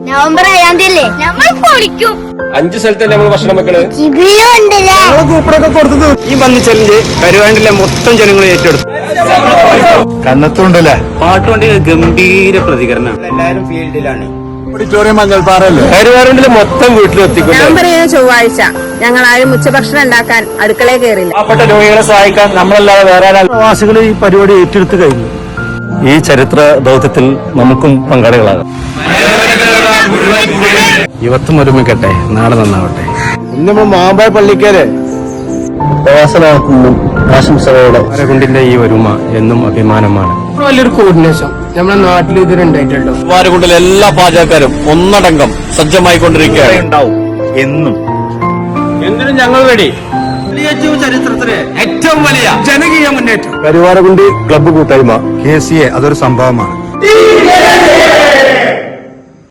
November 7 തീയതി നമ്മൾ പൊളിക്കും. 5 സ്ഥലത്തല്ലേ നമ്മൾ ഭക്ഷണം വെക്കണത്. കൂപ്പറൊക്കെ കൊടുത്തത് ഈ വന്ന് ചെല്ല് കരുവാണ്ടിലെ മൊത്തം ജനങ്ങൾ ഏറ്റെടുത്തു. കന്നത്തുണ്ടല്ലേ പാട്ടുകൊണ്ട് ഗംഭീര പ്രതികരണമാണ്. എല്ലാവരും ഫീൽഡിലാണ്. ഓഡിറ്റോറിയം മഞ്ഞൾപ്പാറല്ലേ കരുവാറുണ്ടിലെ മൊത്തം വീട്ടിലെത്തിക്കും. നവംബർ 7 ചൊവ്വാഴ്ച ഞങ്ങൾ ആരും ഉച്ചഭക്ഷണം ഉണ്ടാക്കാൻ അടുക്കളയിൽ കയറില്ല. പാവപ്പെട്ട രോഗികളെ സഹായിക്കാൻ നമ്മളല്ലാതെ വേറെ പ്രവാസികൾ ഈ പരിപാടി ഏറ്റെടുത്ത് കഴിഞ്ഞു. ഈ ചരിത്ര ദൗത്യത്തിൽ നമുക്കും പങ്കാളികളാകാം. യുവത്വം ഒരുമിക്കട്ടെ, നാട് നന്നാവട്ടെ. ഇന്നിപ്പോ മാമ്പായ പള്ളിക്കാരെ പ്രവാസനാകുന്നു ആശംസകളോടെ വാരകുണ്ടിന്റെ ഈ ഒരുമ എന്നും അഭിമാനമാണ്. വലിയൊരു കോർഡിനേഷൻ നമ്മുടെ നാട്ടിൽ ഇതിലുണ്ടായിട്ടുണ്ടോ. വാരകുണ്ടിലെ എല്ലാ പാചകക്കാരും ഒന്നടങ്കം സജ്ജമായി കൊണ്ടിരിക്കുകയാണ്. എന്നും എന്തിനും ഞങ്ങൾ വേണ്ടി ചരിത്രത്തിലെ ഏറ്റവും വലിയ ജനകീയ മുന്നേറ്റം. കരുവാരകുണ്ടി ക്ലബ്ബ് കൂട്ടായ്മ KCA അതൊരു സംഭവമാണ്.